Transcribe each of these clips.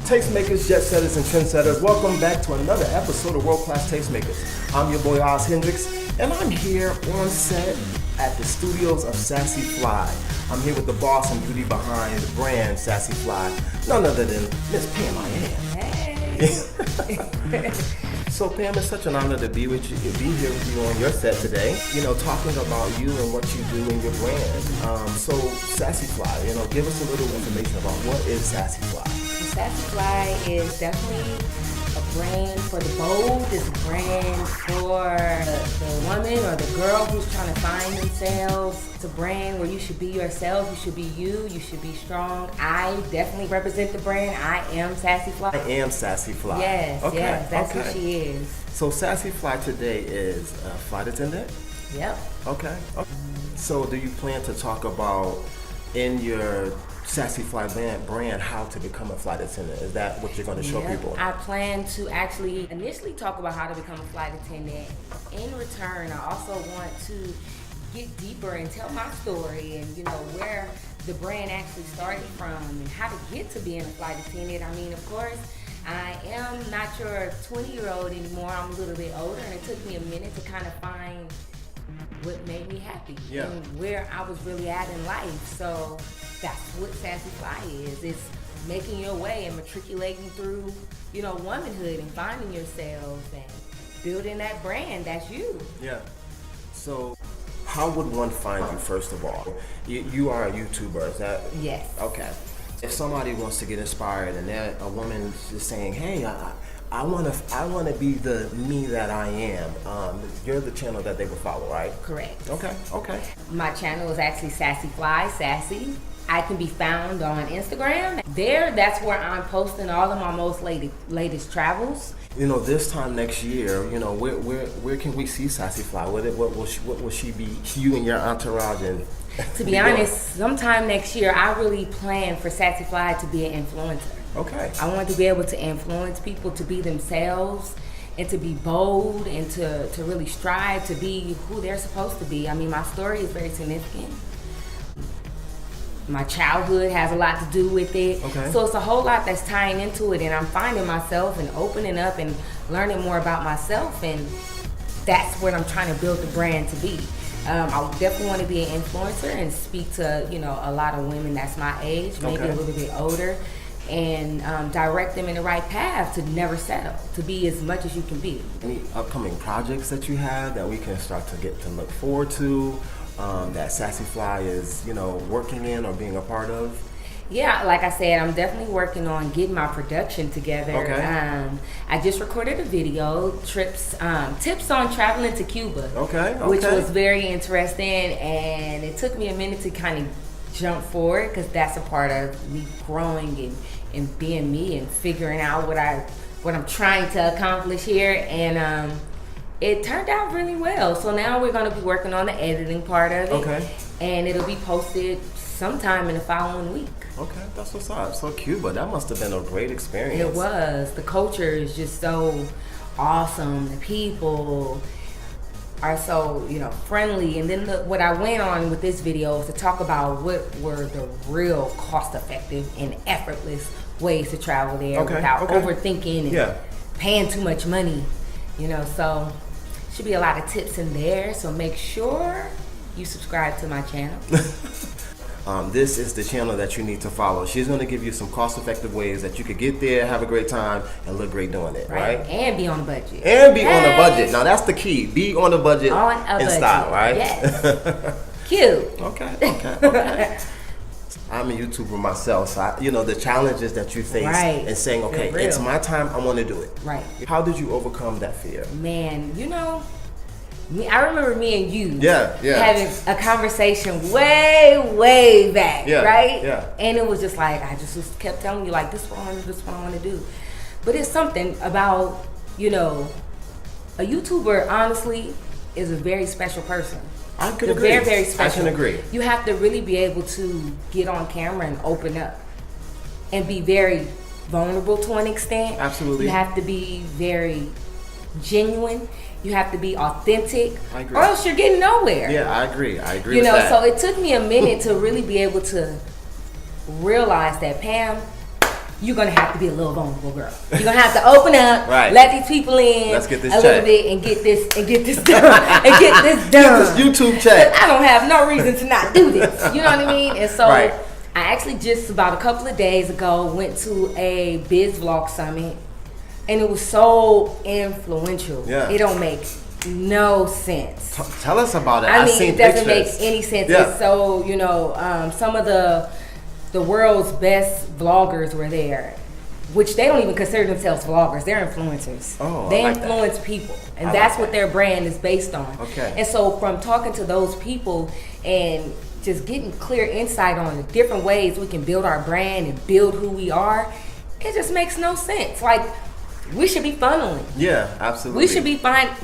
Tastemakers, jet setters, and trendsetters, welcome back to another episode of World Class Tastemakers. I'm your boy Oz Hendricks, and I'm here on set at the studios of Sassyfly. I'm here with the boss and beauty behind the brand Sassyfly, none other than Miss Pamela Gentry. So Pam, it's such an honor to be with you, be here with you on your set today. You know, talking about you and what you do in your brand. So Sassyfly, give us a little information about what is Sassyfly. Sassyfly is definitely a brand for the bold. It's a brand for the woman or the girl who's trying to find themselves. It's a brand where you should be yourself. You should be you. You should be strong. I definitely represent the brand. I am Sassyfly. I am Sassyfly. Yes, okay. Yes, that's okay. who she is. So Sassyfly today is a flight attendant? Yep. Okay. So do you plan to talk about in your Sassyfly brand how to become a flight attendant? Is that what you're going to show people? I plan to actually initially talk about how to become a flight attendant. In return, I also want to get deeper and tell my story and where the brand actually started from and how to get to being a flight attendant. I mean, of course, I am not your 20-year-old anymore. I'm a little bit older, and it took me a minute to kind of find what made me happy and where I was really at in life. So that's what Sassyfly is. It's making your way and matriculating through, womanhood and finding yourself and building that brand. That's you. Yeah. So how would one find you, first of all? You are a YouTuber, is that? Yes. Okay. If somebody wants to get inspired and a woman is saying, hey, I want to be the me that I am. You're the channel that they will follow, right? Correct. Okay. My channel is actually Sassyfly, Sassy. I can be found on Instagram. That's where I'm posting all of my most latest travels. This time next year, where can we see Sassyfly? What will she be? You and your entourage and. To be honest, sometime next year, I really plan for Sassyfly to be an influencer. Okay. I want to be able to influence people to be themselves and to be bold and to really strive to be who they're supposed to be. I mean, my story is very significant. My childhood has a lot to do with it. Okay. So it's a whole lot that's tying into it, and I'm finding myself and opening up and learning more about myself, and that's what I'm trying to build the brand to be. I definitely want to be an influencer and speak to, a lot of women that's my age, maybe a little bit older, and direct them in the right path to never settle, to be as much as you can be. Any upcoming projects that you have that we can start to get to look forward to, that Sassyfly is, working in or being a part of? Yeah, like I said, I'm definitely working on getting my production together. Okay. I just recorded a video, tips on traveling to Cuba. Okay. Which was very interesting, and it took me a minute to kind of jump forward because that's a part of me growing and being me and figuring out what I'm trying to accomplish here. And it turned out really well. So now we're going to be working on the editing part of it. Okay. And it'll be posted sometime in the following week. Okay, that's what's up. So Cuba, that must have been a great experience. It was. The culture is just so awesome. The people are so, friendly. And then what I went on with this video is to talk about what were the real cost-effective and effortless ways to travel there without overthinking and paying too much money. So should be a lot of tips in there. So make sure you subscribe to my channel. This is the channel that you need to follow. She's going to give you some cost-effective ways that you could get there, have a great time, and look great doing it, right? And be on a budget. And be on a budget. Now, that's the key. Be on a budget in style, right? Yes. Cute. Okay. I'm a YouTuber myself, so the challenges that you face and saying, okay, it's my time, I want to do it. Right. How did you overcome that fear? Man, I remember me and you having a conversation way back, right? Yeah. And it was just like, I just kept telling you, like, this is what I want to do, this is what I want to do. But it's something about, a YouTuber, honestly, is a very special person. I could agree. Very, very special. I can agree. You have to really be able to get on camera and open up and be very vulnerable to an extent. Absolutely. You have to be very genuine. You have to be authentic, I agree. or else you're getting nowhere. Yeah, I agree with that. So it took me a minute to really be able to realize that, Pam, you're gonna have to be a little vulnerable, girl. You're gonna have to open up, right. let these people in Let's get this a check. little bit and get this done, and get this done. Get this YouTube check. I don't have no reason to not do this. You know what I mean? And so right. I actually just about a couple of days ago went to a biz vlog summit, and it was so influential. Yeah. It don't make no sense. Tell us about it. I mean, seen it doesn't pictures. make any sense. Yeah. It's so, some of the world's best vloggers were there, which they don't even consider themselves vloggers. They're influencers. Oh, they I like influence people, and I that's like what that. their brand is based on. Okay. And so from talking to those people and just getting clear insight on the different ways we can build our brand and build who we are, it just makes no sense. Like, we should be funneling. Yeah, absolutely. We should be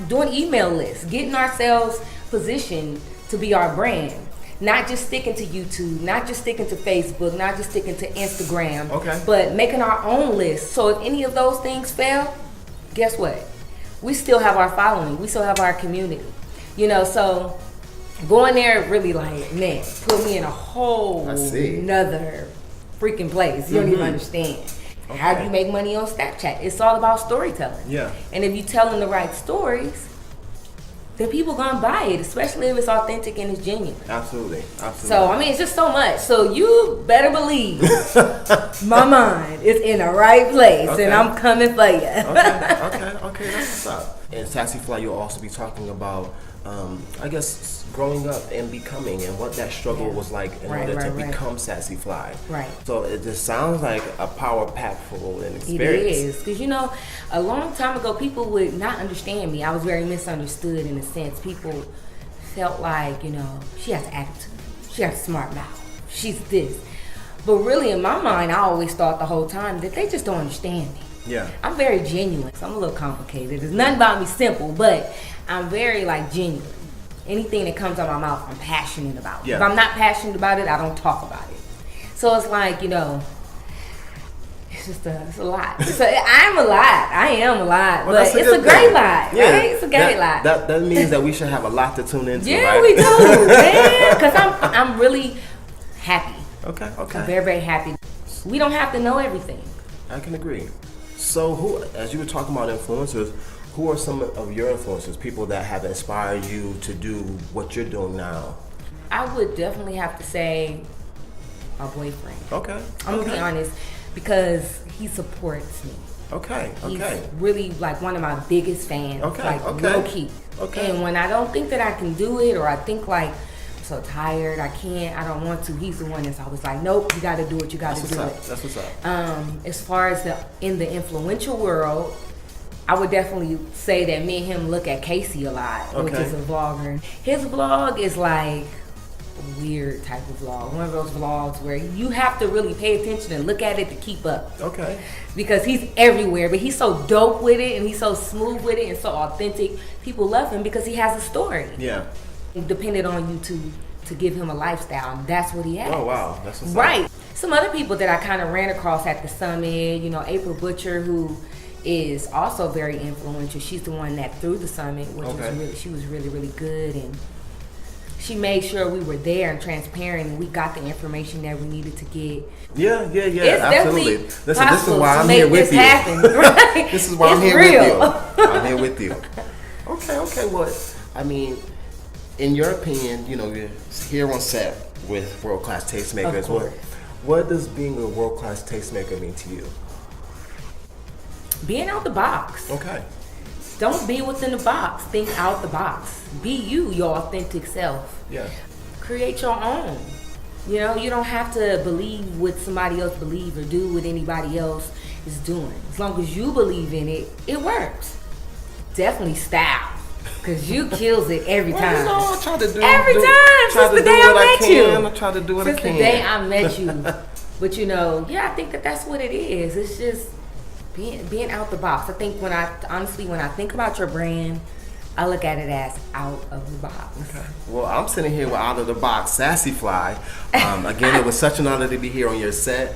doing email lists, getting ourselves positioned to be our brand. Not just sticking to YouTube, not just sticking to Facebook, not just sticking to Instagram, okay. but making our own list. So if any of those things fail, guess what? We still have our following. We still have our community. So going there really man, put me in a whole nother freaking place. You don't even understand. Okay. How do you make money on Snapchat? It's all about storytelling. Yeah. And if you're telling the right stories, then people gonna buy it, especially if it's authentic and it's genuine. Absolutely. So it's just so much. So you better believe my mind is in the right place, and I'm coming for you. Okay, that's what's up. And Sassifly, you'll also be talking about, I guess, growing up and becoming, and what that struggle was like in order to become Sassyfly. Right. So it just sounds like a power-packful experience. It is, because a long time ago, people would not understand me. I was very misunderstood in a sense. People felt like, she has attitude, she has a smart mouth, she's this. But really, in my mind, I always thought the whole time that they just don't understand me. Yeah. I'm very genuine, so I'm a little complicated. There's nothing about me simple, but I'm very genuine. Anything that comes out of my mouth, I'm passionate about. Yeah. If I'm not passionate about it, I don't talk about it. So it's it's a lot. So I'm a lot. I am a lot, Well, but it's a great lot, yeah. right? It's a great lot. That means that we should have a lot to tune into, yeah, right? we do, man. Because I'm really happy. Okay. I'm very, very happy. We don't have to know everything. I can agree. So who, as you were talking about influencers, who are some of your influencers, people that have inspired you to do what you're doing now? I would definitely have to say my boyfriend. Okay. I'm going to be honest, because he supports me. Okay. He's really one of my biggest fans. Okay. Low key. Okay. And when I don't think that I can do it, or I think I'm so tired, I don't want to, he's the one that's always nope, you got to do it, you got to do it. That's what's up. As far as in the influential world, I would definitely say that me and him look at Casey a lot, which is a vlogger. His vlog is a weird type of vlog. One of those vlogs where you have to really pay attention and look at it to keep up. Okay. Because he's everywhere, but he's so dope with it, and he's so smooth with it, and so authentic. People love him because he has a story. Yeah. He depended on you to give him a lifestyle, and that's what he has. Oh, wow. That's what's right. up. Some other people that I kind of ran across at the summit, April Butcher, who is also very influential. She's the one that threw the summit, which she was really, really good, and she made sure we were there and transparent, and we got the information that we needed to get. Yeah, it's absolutely. Listen, this is why I'm here with you. Right? This is why I'm here with you. I'm here with you. Okay. Well, in your opinion, you're here on set with world-class tastemakers. What does being a world-class tastemaker mean to you? Being out the box. Okay. Don't be within the box. Think out the box. Be you, your authentic self. Yeah. Create your own. You don't have to believe what somebody else believes or do what anybody else is doing. As long as you believe in it, it works. Definitely style, because you kills it every time. I try to do every time since the day I met you. I try to do what I can. Since the day I met you. But I think that's what it is. It's just being out the box. I think when I think about your brand, I look at it as out of the box. Okay. Well, I'm sitting here with out of the box Sassyfly. Again, it was such an honor to be here on your set.